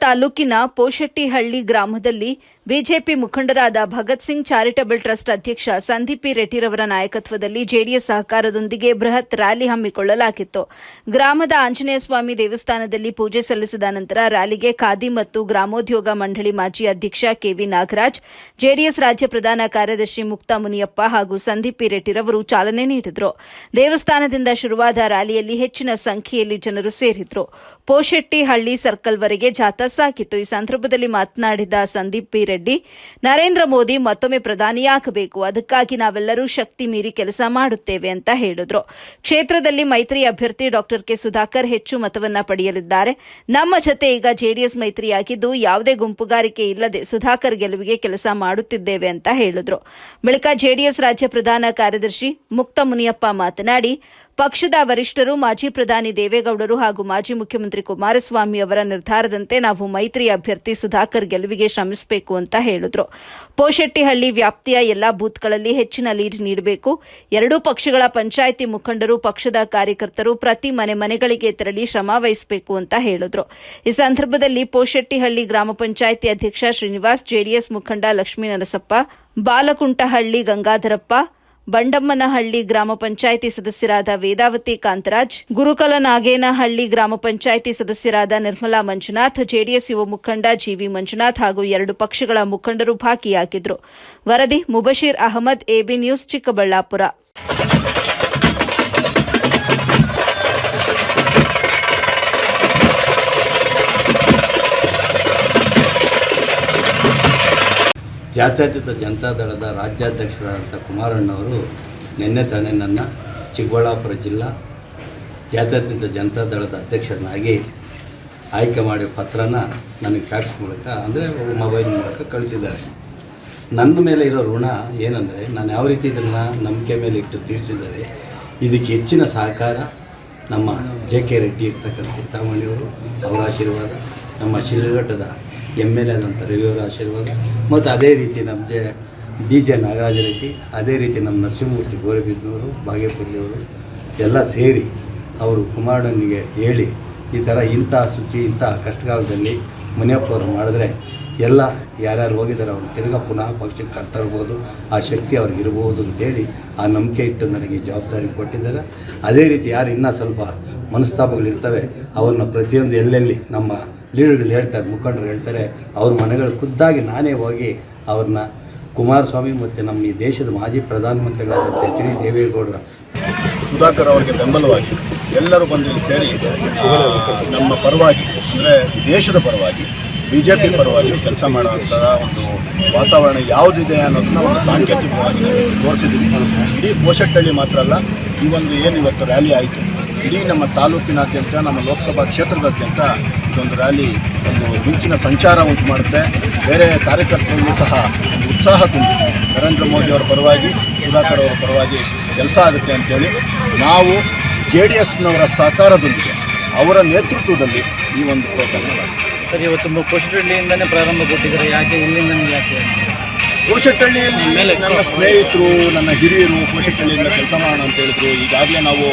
ತಾಲೂಕಿನ ಪೋಶೆಟ್ಟಿಹಳ್ಳಿ ಗ್ರಾಮದಲ್ಲಿ ಬಿಜೆಪಿ ಮುಖಂಡರಾದ ಭಗತ್ ಸಿಂಗ್ ಚಾರಿಟಬಲ್ ಟ್ರಸ್ಟ್ ಅಧ್ಯಕ್ಷ ಸಂದೀಪ್ ರೆಡ್ಡಿರವರ ನಾಯಕತ್ವದಲ್ಲಿ ಜೆಡಿಎಸ್ ಸಹಕಾರದೊಂದಿಗೆ ಬೃಹತ್ ರ್ಯಾಲಿ ಹಮ್ಮಿಕೊಳ್ಳಲಾಗಿತ್ತು. ಗ್ರಾಮದ ಆಂಜನೇಯ ಸ್ವಾಮಿ ದೇವಸ್ಥಾನದಲ್ಲಿ ಪೂಜೆ ಸಲ್ಲಿಸಿದ ನಂತರ ರ್ಯಾಲಿಗೆ ಖಾದಿ ಮತ್ತು ಗ್ರಾಮೋದ್ಯೋಗ ಮಂಡಳಿ ಮಾಜಿ ಅಧ್ಯಕ್ಷ ಕೆವಿ ನಾಗರಾಜ್, ಜೆಡಿಎಸ್ ರಾಜ್ಯ ಪ್ರಧಾನ ಕಾರ್ಯದರ್ಶಿ ಮುಕ್ತಾ ಮುನಿಯಪ್ಪ ಹಾಗೂ ಸಂದೀಪ್ ರೆಡ್ಡಿರವರು ಚಾಲನೆ ನೀಡಿದರು. ದೇವಸ್ಥಾನದಿಂದ ಶುರುವಾದ ರ್ಯಾಲಿಯಲ್ಲಿ ಹೆಚ್ಚಿನ ಸಂಖ್ಯೆಯಲ್ಲಿ ಜನರು ಸೇರಿದ್ರು. ಪೋಶೆಟ್ಟಿಹಳ್ಳಿ ಸರ್ಕಲ್ವರೆಗೆ ಜಾಥಾ ಸಾಗಿತ್ತು. ಈ ಸಂದರ್ಭದಲ್ಲಿ ಮಾತನಾಡಿದ ಸಂದೀಪ್ ರೆಡ್ಡಿ, ನರೇಂದ್ರ ಮೋದಿ ಮತ್ತೊಮ್ಮೆ ಪ್ರಧಾನಿಯಾಗಬೇಕು, ಅದಕ್ಕಾಗಿ ನಾವೆಲ್ಲರೂ ಶಕ್ತಿ ಮೀರಿ ಕೆಲಸ ಮಾಡುತ್ತೇವೆ ಅಂತ ಹೇಳಿದ್ರು. ಕ್ಷೇತ್ರದಲ್ಲಿ ಮೈತ್ರಿ ಅಭ್ಯರ್ಥಿ ಡಾ ಕೆ ಸುಧಾಕರ್ ಹೆಚ್ಚು ಮತವನ್ನ ಪಡೆಯಲಿದ್ದಾರೆ. ನಮ್ಮ ಜತೆ ಈಗ ಜೆಡಿಎಸ್ ಮೈತ್ರಿಯಾಗಿದ್ದು ಯಾವುದೇ ಗುಂಪುಗಾರಿಕೆ ಇಲ್ಲದೆ ಸುಧಾಕರ್ ಗೆಲುವಿಗೆ ಕೆಲಸ ಮಾಡುತ್ತಿದ್ದೇವೆ ಅಂತ ಹೇಳಿದ್ರು. ಬಳಿಕ ಜೆಡಿಎಸ್ ರಾಜ್ಯ ಪ್ರಧಾನ ಕಾರ್ಯದರ್ಶಿ ಮುಕ್ತಾ ಮುನಿಯಪ್ಪ ಮಾತನಾಡಿ, ಪಕ್ಷದ ವರಿಷ್ಠರು ಮಾಜಿ ಪ್ರಧಾನಿ ದೇವೇಗೌಡರು ಹಾಗೂ ಮಾಜಿ ಮುಖ್ಯಮಂತ್ರಿ ಕುಮಾರಸ್ವಾಮಿ ಅವರ ನಿರ್ಧಾರದಂತೆ ನಾವು ಮೈತ್ರಿ ಅಭ್ಯರ್ಥಿ ಸುಧಾಕರ್ ಗೆಲುವಿಗೆ ಶ್ರಮಿಸಬೇಕು ಅಂತ ಹೇಳಿದ್ರು. ಪೋಶೆಟ್ಟಿಹಳ್ಳಿ ವ್ಯಾಪ್ತಿಯ ಎಲ್ಲಾ ಬೂತ್ಗಳಲ್ಲಿ ಹೆಚ್ಚಿನ ಲೀಡ್ ನೀಡಬೇಕು. ಎರಡೂ ಪಕ್ಷಗಳ ಪಂಚಾಯಿತಿ ಮುಖಂಡರು, ಪಕ್ಷದ ಕಾರ್ಯಕರ್ತರು ಪ್ರತಿ ಮನೆಗಳಿಗೆ ತೆರಳಿ ಶ್ರಮ ವಹಿಸಬೇಕು ಅಂತ ಹೇಳಿದ್ರು. ಈ ಸಂದರ್ಭದಲ್ಲಿ ಪೋಶೆಟ್ಟಿಹಳ್ಳಿ ಗ್ರಾಮ ಪಂಚಾಯಿತಿ ಅಧ್ಯಕ್ಷ ಶ್ರೀನಿವಾಸ್, ಜೆಡಿಎಸ್ ಮುಖಂಡ ಲಕ್ಷ್ಮೀ ನರಸಪ್ಪ, ಬಾಲಕುಂಟಹಳ್ಳಿ ಗಂಗಾಧರಪ್ಪ, ಬಂಡಮ್ಮನಹಳ್ಳಿ ಗ್ರಾಮ ಪಂಚಾಯಿತಿ ಸದಸ್ಯರಾದ ವೇದಾವತಿ ಕಾಂತರಾಜ್, ಗುರುಕಲನಾಗೇನಹಳ್ಳಿ ಗ್ರಾಮ ಪಂಚಾಯಿತಿ ಸದಸ್ಯರಾದ ನಿರ್ಮಲಾ ಮಂಜುನಾಥ್, ಜೆಡಿಎಸ್ ಯುವ ಮುಖಂಡ ಜಿವಿ ಮಂಜುನಾಥ್ ಹಾಗೂ ಎರಡು ಪಕ್ಷಗಳ ಮುಖಂಡರು ಭಾಗಿಯಾಗಿದ್ದರು. ವರದಿ ಮುಬಶೀರ್ ಅಹಮದ್, ಎಬಿ ನ್ಯೂಸ್, ಚಿಕ್ಕಬಳ್ಳಾಪುರ. ಜಾತ್ಯತೀತ ಜನತಾದಳದ ರಾಜ್ಯಾಧ್ಯಕ್ಷರಾದಂಥ ಕುಮಾರಣ್ಣವರು ನಿನ್ನೆ ತಾನೇ ನನ್ನ ಚಿಕ್ಕಬಳ್ಳಾಪುರ ಜಿಲ್ಲಾ ಜಾತ್ಯತೀತ ಜನತಾದಳದ ಅಧ್ಯಕ್ಷರನ್ನಾಗಿ ಆಯ್ಕೆ ಮಾಡಿ ಪತ್ರನ ನನಗೆ ಫ್ಯಾಕ್ಸ್ ಮೂಲಕ, ಅಂದರೆ ಮೊಬೈಲ್ ಮೂಲಕ ಕಳಿಸಿದ್ದಾರೆ. ನನ್ನ ಮೇಲೆ ಇರೋ ಋಣ ಏನಂದರೆ, ನಾನು ಯಾವ ರೀತಿ ಇದನ್ನು ನಂಬಿಕೆ ಮೇಲೆ ಇಟ್ಟು ತೀರಿಸಿದ್ದಾರೆ. ಇದಕ್ಕೆ ಹೆಚ್ಚಿನ ಸಹಕಾರ ನಮ್ಮ JK ರೆಡ್ಡಿ ಇರ್ತಕ್ಕಂಥ ಚಿಂತಾಮಣಿಯವರು, ಅವರ ಆಶೀರ್ವಾದ, ನಮ್ಮ ಶಿಲ್ಘಟ್ಟದ MLA ಆದಂಥ ರವಿಯವರ ಆಶೀರ್ವಾದ, ಮತ್ತು ಅದೇ ರೀತಿ ನಮ್ಮ DJ ನಾಗರಾಜ ರೆಡ್ಡಿ, ಅದೇ ರೀತಿ ನಮ್ಮ ನರಸಿಂಹಮೂರ್ತಿ ಗೋರೆಬಿದ್ನವರು, ಬಾಗೇಪಲ್ಲಿಯವರು ಎಲ್ಲ ಸೇರಿ ಅವರು ಕುಮಾರಣ್ಣನಿಗೆ ಹೇಳಿ, ಈ ಥರ ಇಂಥ ಕಷ್ಟಕಾಲದಲ್ಲಿ ಮುನಿಯಪ್ಪ ಅವರು ಮಾಡಿದ್ರೆ ಎಲ್ಲ ಯಾರ್ಯಾರು ಹೋಗಿದ್ದಾರೆ ಅವ್ರು ತಿರ್ಗಾ ಪುನಃ ಪಕ್ಷಕ್ಕೆ ಕರ್ತರ್ಬೋದು, ಆ ಶಕ್ತಿ ಅವ್ರಿಗೆ ಇರ್ಬೋದು ಅಂತೇಳಿ ಆ ನಂಬಿಕೆ ಇಟ್ಟು ನನಗೆ ಜವಾಬ್ದಾರಿ ಕೊಟ್ಟಿದ್ದಾರೆ. ಅದೇ ರೀತಿ ಯಾರು ಇನ್ನೂ ಸ್ವಲ್ಪ ಮನಸ್ತಾಪಗಳಿರ್ತವೆ ಅವನ್ನ ಪ್ರತಿಯೊಂದು ಎಲ್ಲೆಲ್ಲಿ ನಮ್ಮ ಲೀಡರ್ಗಳು ಹೇಳ್ತಾರೆ, ಮುಖಂಡರು ಹೇಳ್ತಾರೆ, ಅವ್ರ ಮನೆಗಳು ಖುದ್ದಾಗಿ ನಾನೇ ಹೋಗಿ ಅವ್ರನ್ನ ಕುಮಾರಸ್ವಾಮಿ ಮತ್ತು ನಮ್ಮ ಈ ದೇಶದ ಮಾಜಿ ಪ್ರಧಾನಮಂತ್ರಿಗಳಾದಂಥ HD ದೇವೇಗೌಡರ ಸುಧಾಕರ್ ಅವರಿಗೆ ಬೆಂಬಲವಾಗಿ ಎಲ್ಲರೂ ಬಂದು ಸೇರಿ ನಮ್ಮ ಪರವಾಗಿ, ಅಂದರೆ ದೇಶದ ಪರವಾಗಿ, BJP ಪರವಾಗಿ ಕೆಲಸ ಮಾಡುವಂಥ ಒಂದು ವಾತಾವರಣ ಯಾವುದಿದೆ ಅನ್ನೋದನ್ನ ಒಂದು ಸಾಂಕೇತಿಕವಾಗಿ ತೋರಿಸಿದ್ದೀವಿ. ಇಡೀ ಪೋಶೆಟ್ಟಿಹಳ್ಳಿ ಮಾತ್ರ ಅಲ್ಲ, ಈ ಒಂದು ಏನು ಇವತ್ತು ರ್ಯಾಲಿ ಆಯಿತು, ಇಡೀ ನಮ್ಮ ತಾಲೂಕಿನಾದ್ಯಂತ, ನಮ್ಮ ಲೋಕಸಭಾ ಕ್ಷೇತ್ರದಾದ್ಯಂತ ಇದೊಂದು ರ್ಯಾಲಿ ಒಂದು ಮಿಂಚಿನ ಸಂಚಾರ ಉಂಟು ಮಾಡುತ್ತೆ. ಬೇರೆ ಕಾರ್ಯಕರ್ತರಲ್ಲೂ ಸಹ ಒಂದು ಉತ್ಸಾಹ ತುಂಬಿ ನರೇಂದ್ರ ಮೋದಿಯವರ ಪರವಾಗಿ, ಸುಧಾಕರ್ ಅವರ ಪರವಾಗಿ ಕೆಲಸ ಆಗುತ್ತೆ ಅಂತೇಳಿ ನಾವು JDSನವರ ಸಹಕಾರದೊಂದಿಗೆ, ಅವರ ನೇತೃತ್ವದಲ್ಲಿ ಈ ಒಂದು ಪ್ರೋಗ್ರಾಮ್ ಮಾಡಿದೆ. ಸರ್, ಇವತ್ತು ಪೋಶೆಟ್ಟಿಹಳ್ಳಿಯಿಂದನೇ ಪ್ರಾರಂಭ ಕೊಟ್ಟಿದ್ದಾರೆ, ಯಾಕೆ ಇಲ್ಲಿಂದ ಯಾಕೆ? ಪೋಶೆಟ್ಟಿಹಳ್ಳಿಯಲ್ಲಿ ನನ್ನ ಸ್ನೇಹಿತರು, ನನ್ನ ಹಿರಿಯರು ಪೋಶೆಟ್ಟಿಹಳ್ಳಿಯಿಂದ ಕೆಲಸ ಮಾಡೋಣ ಅಂತ ಹೇಳಿದ್ರು. ಈಗಾಗಲೇ ನಾವು